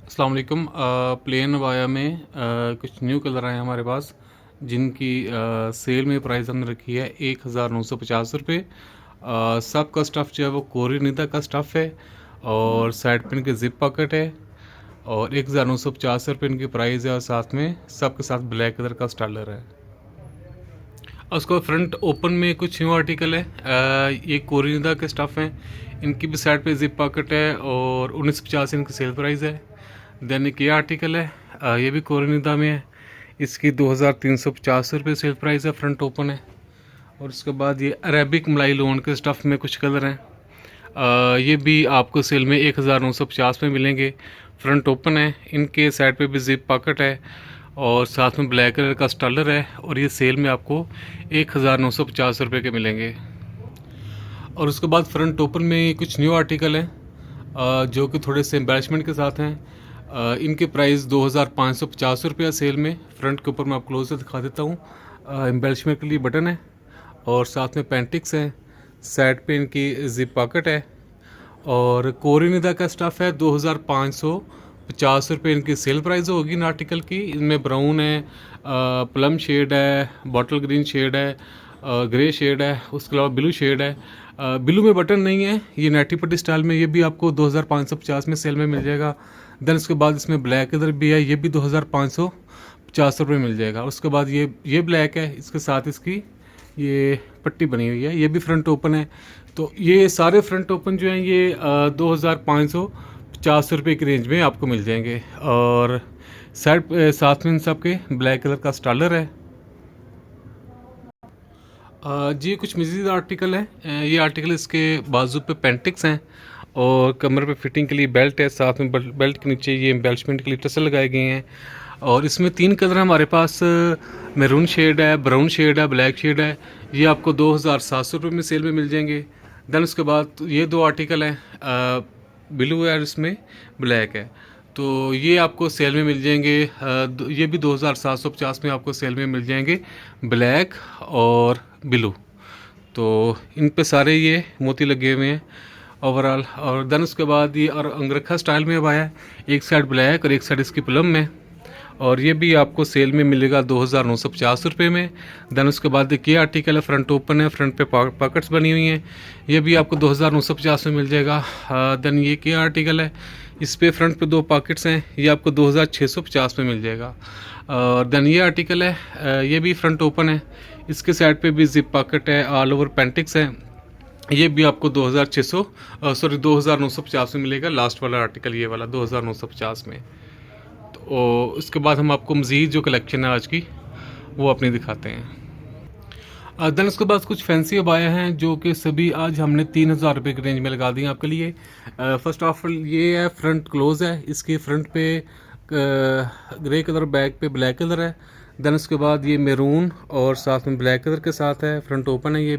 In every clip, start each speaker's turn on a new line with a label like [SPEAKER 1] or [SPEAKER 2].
[SPEAKER 1] अस्सलाम वालेकुम। Plane via में कुछ न्यू कलर आए हैं हमारे पास, जिनकी सेल में प्राइस हमने रखी है 1950 रुपये। सब का स्टफ़ जो है वो कोरिनिदा का स्टफ़ है और साइड पिन के जिप पॉकेट है और 1950 रुपये इनकी प्राइस है और साथ में सब के साथ ब्लैक कलर का स्टाइलर है। और उसको फ्रंट ओपन में कुछ न्यू आर्टिकल है। ये कोरिनिदा के स्टफ़ हैं, इनकी भी साइड पे जिप पॉकेट है और 1950 इनकी सेल प्राइस है। देन एक ये आर्टिकल है, ये भी कोरिनिदा में है, इसकी 2350 रुपये सेल प्राइस है, फ्रंट ओपन है। और उसके बाद ये अरेबिक मलाई लोन के स्टफ़ में कुछ कलर हैं, ये भी आपको सेल में 1950 में मिलेंगे, फ्रंट ओपन है, इनके साइड पे भी जिप पॉकेट है और साथ में ब्लैक कलर का स्टाइलर है और ये सेल में आपको 1950 रुपये के मिलेंगे। और उसके बाद फ्रंट ओपन में कुछ न्यू आर्टिकल हैं जो कि थोड़े से एम्बेलिशमेंट के साथ हैं। इनके प्राइस 2550 रुपया सेल में। फ्रंट के ऊपर मैं आपको क्लोज से दिखा देता हूँ। एम्बेलिशमेंट के लिए बटन है और साथ में पेंटिक्स हैं, साइड पे इनकी जिप पॉकेट है और कोरिनिदा का स्टफ़ है। 2550 रुपये इनकी सेल प्राइस होगी इन आर्टिकल की। इनमें ब्राउन है, प्लम शेड है, बॉटल ग्रीन शेड है, ग्रे शेड है, उसके अलावा ब्लू शेड है। ब्लू में बटन नहीं है, ये नेटी पट्टी स्टाइल में, ये भी आपको 2550 में सेल में मिल जाएगा। देन उसके बाद इसमें ब्लैक कलर भी है, ये भी 2550 रुपये मिल जाएगा। उसके बाद ये ब्लैक है, इसके साथ इसकी ये पट्टी बनी हुई है, ये भी फ्रंट ओपन है। तो ये सारे फ्रंट ओपन जो हैं ये 2550 रुपये की रेंज में आपको मिल जाएंगे। और साइड साथ में इन सब के ब्लैक कलर का स्टाइलर है। जी कुछ मज़ीद आर्टिकल हैं। ये आर्टिकल इसके बाजू पे पेंटिक्स हैं और कमर पे फिटिंग के लिए बेल्ट है, साथ में बेल्ट के नीचे ये एम्बेलिशमेंट के लिए टसल लगाए गए हैं। और इसमें 3 कलर हमारे पास, मैरून शेड है, ब्राउन शेड है, ब्लैक शेड है। ये आपको 2700 रुपये में सेल में मिल जाएंगे। देन उसके बाद ये 2 आर्टिकल हैं, ब्लू है और इसमें ब्लैक है, तो ये आपको सेल में मिल जाएंगे। ये भी 2750 में आपको सेल में मिल जाएंगे, ब्लैक और ब्लू। तो इन पे सारे ये मोती लगे हुए हैं ओवरऑल। और देन उसके बाद ये और अंगरखा स्टाइल में अब आया है, एक साइड ब्लैक और एक साइड इसकी प्लम में, और ये भी आपको सेल में मिलेगा 2950 रुपये में। देन उसके बाद एक ये आर्टिकल है, फ्रंट ओपन है, फ्रंट पे पॉकेट्स बनी हुई हैं, ये भी आपको 2950 में मिल जाएगा। देन ये क्या आर्टिकल है, इस पे फ्रंट पे 2 पॉकेट्स हैं, ये आपको 2650 में मिल जाएगा। और देन ये आर्टिकल है, ये भी फ्रंट ओपन है, इसके साइड पे भी जिप पॉकेट है, ऑल ओवर पेंटिक्स है, ये भी आपको 2950 में मिलेगा। लास्ट वाला आर्टिकल ये वाला 2950 में। तो उसके बाद हम आपको मज़ीद जो कलेक्शन है आज की वो अपनी दिखाते हैं। देन उसके बाद कुछ फैंसी अबाया हैं जो कि सभी आज हमने 3000 रुपये की रेंज में लगा दी हैं आपके लिए। फर्स्ट ऑफ ऑल ये है, फ्रंट क्लोज है, इसके फ्रंट पे ग्रे कलर, बैक पे ब्लैक कलर है। देन उसके बाद ये मैरून और साथ में ब्लैक कलर के साथ है, फ्रंट ओपन है, ये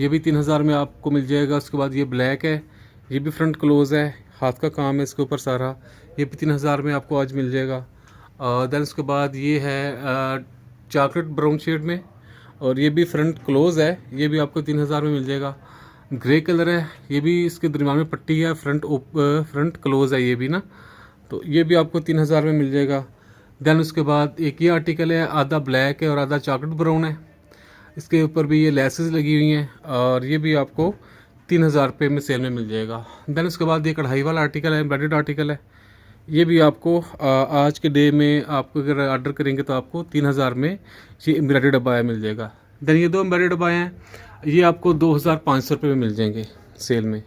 [SPEAKER 1] भी 3000 में आपको मिल जाएगा। उसके बाद ये ब्लैक है, ये भी फ्रंट क्लोज है, हाथ का काम है इसके ऊपर सारा, ये भी 3000 में आपको आज मिल जाएगा। देन उसके बाद ये है चॉकलेट ब्राउन शेड में और ये भी फ्रंट क्लोज है, ये भी आपको 3000 में मिल जाएगा। ग्रे कलर है, ये भी इसके दरम्यान में पट्टी है, फ्रंट क्लोज है ये भी ना, तो ये भी आपको 3000 में मिल जाएगा। देन उसके बाद एक ये आर्टिकल है, आधा ब्लैक है और आधा चॉकलेट ब्राउन है, इसके ऊपर भी ये लेसेस लगी हुई हैं और ये भी आपको 3000 रुपये में सेल में मिल जाएगा। देन उसके बाद ये कढ़ाई वाला आर्टिकल है, एम्ब्रॉयडर्ड आर्टिकल है, ये भी आपको आज के डे में आपको अगर ऑर्डर करेंगे तो आपको 3000 में ये एम्ब्रॉयडर्ड अबाया मिल जाएगा। देन ये 2 एम्ब्रॉयडर्ड अबाया हैं, ये आपको 2500 रुपये में मिल जाएंगे सेल में।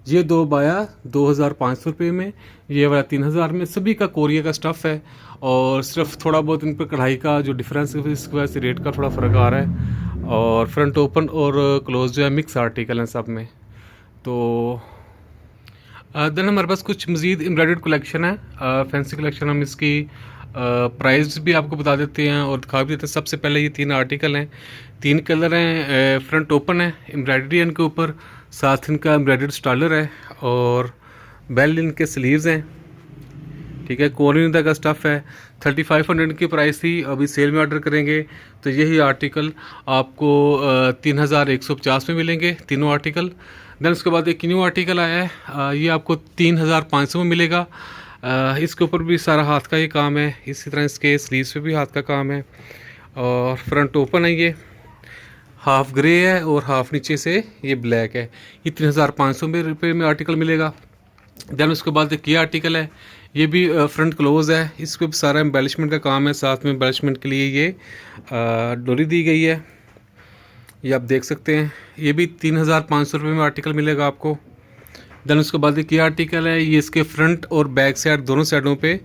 [SPEAKER 1] ये 2 अबाया 2500 रुपये में, ये वाला 3000 में। सभी का कोरिया का स्टफ़ है और सिर्फ थोड़ा बहुत इन पर कढ़ाई का जो डिफरेंस है इसकी वजह से रेट का थोड़ा फ़र्क आ रहा है। और फ्रंट ओपन और क्लोज जो है मिक्स आर्टिकल हैं सब में। तो देन हमारे पास कुछ मज़ीद एम्ब्रॉयडर्ड कलेक्शन है, फैंसी कलेक्शन। हम इसकी प्राइस भी आपको बता देते हैं और दिखा भी देते हैं। सबसे पहले ये 3 आर्टिकल हैं, 3 कलर हैं, फ्रंट ओपन है, एम्ब्रॉयडरी इनके ऊपर, साथ इनका एम्ब्रॉयडर्ड स्टाइलर है और बेल इनके स्लीव्स हैं, ठीक है। कोरिनिदा का स्टफ़ है, 3500 की प्राइस थी, अभी सेल में ऑर्डर करेंगे तो यही आर्टिकल आपको 3150 में मिलेंगे, तीनों आर्टिकल। देन उसके बाद एक न्यू आर्टिकल आया है, ये आपको 3500 में मिलेगा। इसके ऊपर भी सारा हाथ का ये काम है। इसी तरह इसके स्लीव्स पे भी हाथ का काम है। और फ्रंट ओपन है, ये हाफ ग्रे है और हाफ नीचे से ये ब्लैक है। ये 3500 रुपये में आर्टिकल मिलेगा। देन उसके बाद एक ये आर्टिकल है, ये भी फ्रंट क्लोज है। इस पर सारा एम्बेलिशमेंट का काम है, साथ में एम्बेलिशमेंट के लिए ये डोरी दी गई है, ये आप देख सकते हैं। ये भी 3500 रुपये में आर्टिकल मिलेगा आपको। देन उसके बाद एक ये आर्टिकल है, ये इसके फ्रंट और बैक साइड दोनों साइडों पे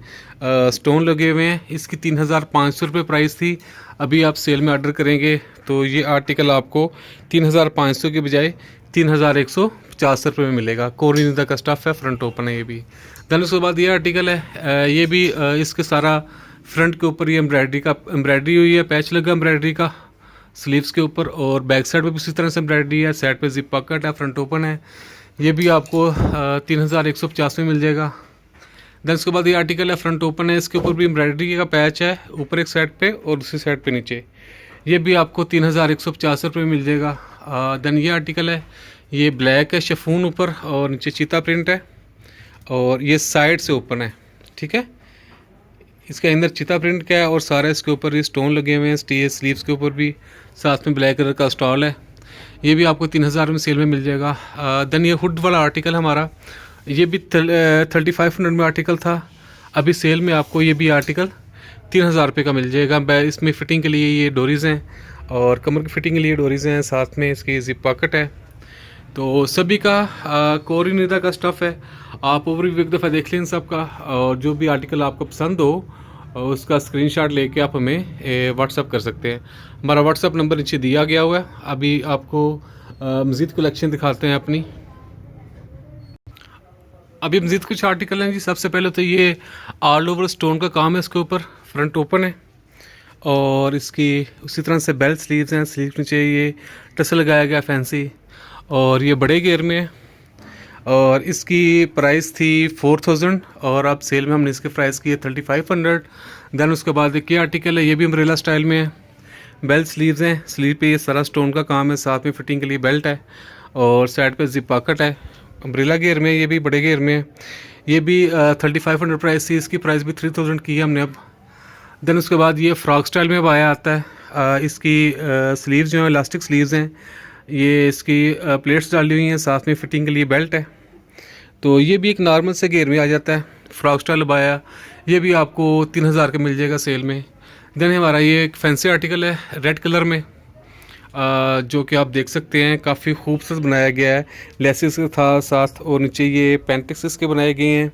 [SPEAKER 1] स्टोन लगे हुए हैं। इसकी 3500 रुपये प्राइस थी। अभी आप सेल में ऑर्डर करेंगे तो ये आर्टिकल आपको 3500 के बजाय 3150 रुपये में मिलेगा। कोरिनिदा का स्टफ़ है, फ्रंट ओपन है ये भी। देन उसके बाद ये आर्टिकल है, ये भी इसके सारा फ्रंट के ऊपर ये एम्ब्रॉयडरी हुई है, पैच लगा एम्ब्रॉयडरी का स्लीव्स के ऊपर, और बैक साइड पे भी उसी तरह से एम्ब्रॉयडरी है। साइड पे जिप पॉकेट है, फ्रंट ओपन है। ये भी आपको 3150 में मिल जाएगा। देन उसके बाद ये आर्टिकल है, फ्रंट ओपन है, इसके ऊपर भी एम्ब्रॉयडरी का पैच है, ऊपर एक साइड पे और दूसरी साइड पे नीचे। ये भी आपको 3150 रुपये में मिल जाएगा। देन ये आर्टिकल है, ये ब्लैक है, शिफॉन ऊपर और नीचे चीता प्रिंट है, और ये साइड से ओपन है, ठीक है। इसके अंदर चीता प्रिंट का है और सारा इसके ऊपर ये स्टोन लगे हुए हैं, स्लीव्स के ऊपर भी, साथ में ब्लैक कलर का स्टॉल है। ये भी आपको 3000 में सेल में मिल जाएगा। देन ये हुड वाला आर्टिकल हमारा, ये भी 3500 में आर्टिकल था। अभी सेल में आपको ये भी आर्टिकल 3000 रुपये का मिल जाएगा। इसमें फ़िटिंग के लिए ये डोरीज़ हैं और कमर की फ़िटिंग के लिए डोरीज़ हैं, साथ में इसकी जिप पॉकेट है। तो सभी का कोरिनिदा का स्टफ़ है। आप ओवरव्यू एक दफ़ा देख लें इन सब का, और जो भी आर्टिकल आपको पसंद हो उसका स्क्रीनशॉट लेके आप हमें व्हाट्सअप कर सकते हैं। हमारा व्हाट्सअप नंबर नीचे दिया गया हुआ है। अभी आपको मज़ीद कलेक्शन दिखाते हैं अपनी। अभी मज़ीद कुछ आर्टिकल हैं जी। सबसे पहले तो ये ऑल ओवर स्टोन का काम है, इसके ऊपर फ्रंट ओपन है, और इसकी उसी तरह से बेल्ट स्लीव्स हैं। स्लीव नीचे ये टसल लगाया गया फैंसी, और ये बड़े घेर में है, और इसकी प्राइस थी 4000 और अब सेल में हमने इसके प्राइस की है 3500। देन उसके बाद एक ये आर्टिकल है, ये भी अम्ब्रेला स्टाइल में है। बेल्ट स्लीव्स हैं, स्लीव पे ये सारा स्टोन का काम है, साथ में फिटिंग के लिए बेल्ट है, और साइड पे जिप पॉकेट है। अम्ब्रेला घेर में, ये भी बड़े घेर में है। ये भी 3500 प्राइस थी, इसकी प्राइस भी 3000 की है हमने अब। देन उसके बाद ये फ्रॉक स्टाइल में अब आया आता है। इसकी स्लीव्स जो हैं इलास्टिक स्लीव्स हैं, ये इसकी प्लेट्स डाली हुई हैं, साथ में फिटिंग के लिए बेल्ट है। तो ये भी एक नॉर्मल से घेर में आ जाता है, फ्रॉक स्टाइल लबाया। ये भी आपको 3000 का मिल जाएगा सेल में। देन हमारा ये एक फैंसी आर्टिकल है रेड कलर में, जो कि आप देख सकते हैं काफ़ी खूबसूरत बनाया गया है। लेसेस के था साथ, और नीचे ये पेंटिक्स इसके बनाए गए हैं,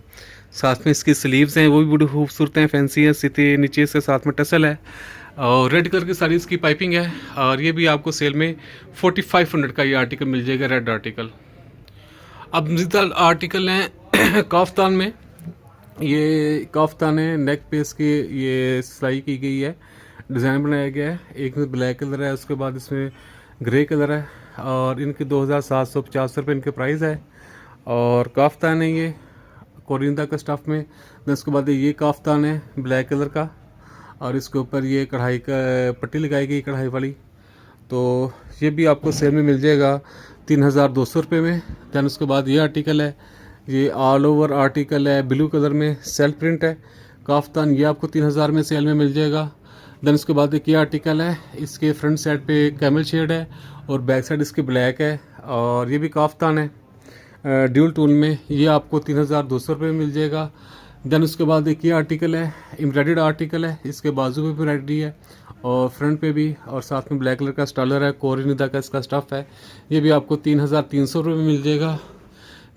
[SPEAKER 1] साथ में इसकी स्लीव्स हैं वो भी बड़ी खूबसूरत हैं, फैंसी है। सीधे नीचे से साथ में टसल है, और रेड कलर की सारी इसकी पाइपिंग है। और ये भी आपको सेल में 4500 का ये आर्टिकल मिल जाएगा, रेड आर्टिकल। अब मज़ीद आर्टिकल हैं काफ्तान में। ये काफ्तान है, नेक पे इसकी ये सिलाई की गई है, डिज़ाइन बनाया गया है। एक में ब्लैक कलर है, उसके बाद इसमें ग्रे कलर है, और इनके 2750 रुपये इनके प्राइस है। और काफ्तान है ये कोरिनिदा का स्टफ़ में। then उसके बाद ये काफ्तान है ब्लैक कलर का, और इसके ऊपर ये कढ़ाई का पट्टी लगाई गई कढ़ाई वाली। तो ये भी आपको सेल में मिल जाएगा 3200 रुपये में। दैन उसके बाद ये आर्टिकल है, ये ऑल ओवर आर्टिकल है, ब्लू कलर में सेल्फ प्रिंट है काफ्तान, ये आपको 3000 में सेल में मिल जाएगा। दैन उसके बाद एक ये आर्टिकल है, इसके फ्रंट साइड पे कैमल शेड है और बैक साइड इसकी ब्लैक है, और ये भी काफ्तान है ड्यूल टून में, ये आपको 3200 रुपये में मिल जाएगा। दैन उसके बाद एक ये आर्टिकल है, एम्ब्रॉयडर्ड आर्टिकल है, इसके बाजू पे भी एम्ब्रॉयडरी है और फ्रंट पे भी, और साथ में ब्लैक कलर का स्टॉलर है, कोरिनिदा का इसका स्टफ़ है। ये भी आपको 3300 रुपये में मिल जाएगा।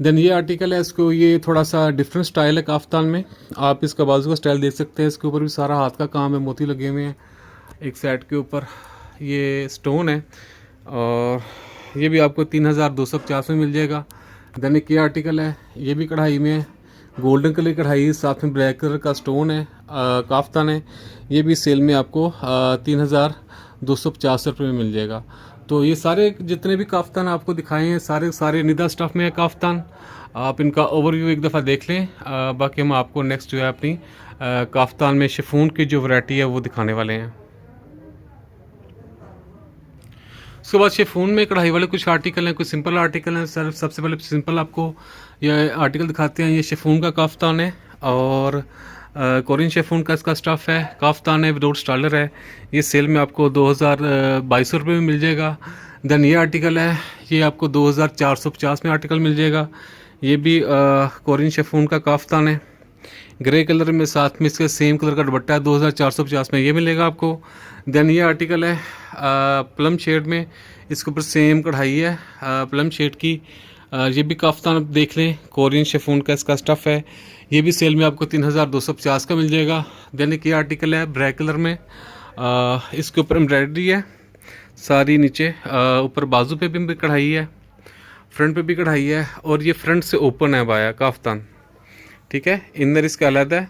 [SPEAKER 1] देन ये आर्टिकल है, इसको ये थोड़ा सा डिफरेंट स्टाइल है काफ्तान में। आप इसका बाजू का स्टाइल देख सकते हैं, इसके ऊपर भी सारा हाथ का काम है, मोती लगे हुए हैं। एक साइड के ऊपर ये स्टोन है, और ये भी आपको 3250 में मिल जाएगा। देन एक ये आर्टिकल है, ये भी कढ़ाई में है, गोल्डन कलर की कढ़ाई, साथ में ब्लैक कलर का स्टोन है, काफ्तान है। ये भी सेल में आपको 3250 रुपये में मिल जाएगा। तो ये सारे जितने भी काफ्तान आपको दिखाए हैं सारे निदा स्टफ़ में है काफ्तान। आप इनका ओवरव्यू एक दफ़ा देख लें। बाकी हम आपको नेक्स्ट जो है अपनी काफ्तान में शिफॉन की जो वैरायटी है वो दिखाने वाले हैं। उसके बाद शिफॉन में कढ़ाई वाले कुछ आर्टिकल हैं, कुछ सिंपल आर्टिकल हैं। सबसे पहले सिंपल आपको ये आर्टिकल दिखाते हैं। ये शिफॉन का काफ्तान है, और कोरियन शेफून का इसका स्टफ़ है, काफ्तान है, विदाउट स्टालर है। ये सेल में आपको 2200 रुपये में मिल जाएगा। देन ये आर्टिकल है, ये आपको 2450 में आर्टिकल मिल जाएगा। ये भी कोरियन शेफून का काफ्तान है, ग्रे कलर में, साथ में इसका सेम कलर का दुपट्टा है, 2450 में ये मिलेगा आपको। देन ये आर्टिकल है प्लम शेड में, इसके ऊपर सेम कढ़ाई है प्लम शेड की। ये भी काफ्तान आप देख लें, कोरियन शेफून का इसका स्टफ़ है। ये भी सेल में आपको 3250 का मिल जाएगा। देन एक ये आर्टिकल है ब्लैक कलर में, इसके ऊपर एम्ब्रॉयडरी है सारी, नीचे ऊपर बाजू पे भी कढ़ाई है, फ्रंट पे भी कढ़ाई है, और ये फ्रंट से ओपन है बाया काफ्तान, ठीक है। इनर इसका अलग है,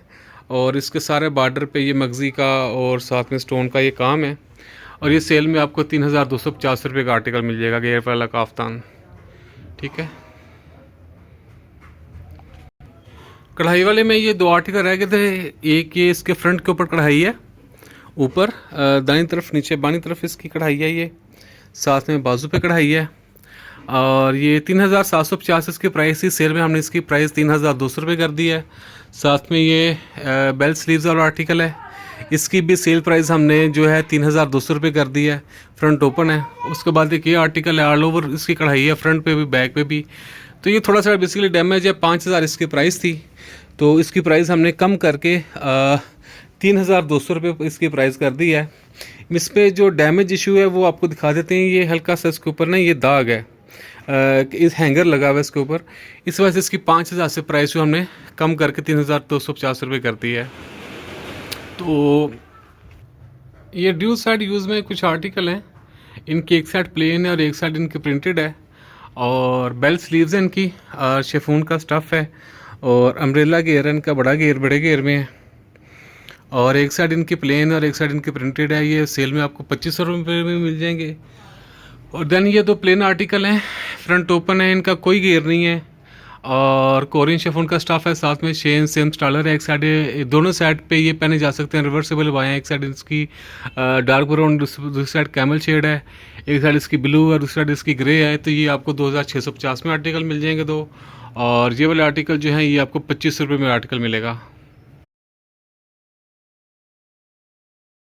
[SPEAKER 1] और इसके सारे बॉर्डर पे ये मगजी का और साथ में स्टोन का ये काम है। और ये सेल में आपको 3250 रुपये का आर्टिकल मिल जाएगा, गेयर वाला काफ्तान, ठीक है। कढ़ाई वाले में ये दो आर्टिकल रह गए थे। एक ये इसके फ्रंट के ऊपर कढ़ाई है, ऊपर दाईं तरफ, नीचे बाईं तरफ इसकी कढ़ाई है, ये साथ में बाजू पे कढ़ाई है। और ये 3750 इसकी प्राइस थी, सेल में हमने इसकी प्राइस 3200 रुपये कर दी है। साथ में ये बेल स्लीव्स वाला आर्टिकल है, इसकी भी सेल प्राइस हमने जो है 3200 रुपये कर दी है, फ्रंट ओपन है। उसके बाद एक ये आर्टिकल है, ऑल ओवर इसकी कढ़ाई है, फ्रंट पे भी बैक पे भी। तो ये थोड़ा सा बेसिकली डैमेज है, 5000 इसकी प्राइस थी, तो इसकी प्राइस हमने कम करके 3200 रुपये इसकी प्राइस कर दी है। इस पर जो डैमेज इशू है वो आपको दिखा देते हैं। ये हल्का सा इसके ऊपर ना ये दाग है, इस हैंगर लगा हुआ है इसके ऊपर, इस वजह से इसकी 5000 से प्राइस जो हमने कम करके 3250 रुपये कर दी है। तो ये ड्यूल साइड यूज़ में कुछ आर्टिकल हैं, इनकी एक साइड प्लेन है और एक साइड इनकी प्रिंटेड है, और बेल स्लीव्स हैं इनकी, शेफून का स्टफ़ है, और अम्ब्रेला घेर है इनका, बड़ा घेर, बड़े घेर में है, और एक साइड इनकी प्लेन और एक साइड इनकी प्रिंटेड है। ये सेल में आपको 2500 रुपये में मिल जाएंगे। और देन ये दो प्लेन आर्टिकल हैं, फ्रंट ओपन है, इनका कोई घेर नहीं है, और कोरियन शेफून का स्टफ़ है, साथ में शेन सेम स्टालर है। एक साइड, दोनों साइड पे ये पहने जा सकते हैं, रिवर्सेबल बाएँ, एक साइड इसकी डार्क ब्राउन, दूसरी साइड कैमल शेड है, एक साइड इसकी ब्लू है, दूसरी साइड इसकी ग्रे है। तो ये आपको 2650 में आर्टिकल मिल जाएंगे दो। और ये वाले आर्टिकल जो हैं ये आपको 2500 रुपये में आर्टिकल मिलेगा।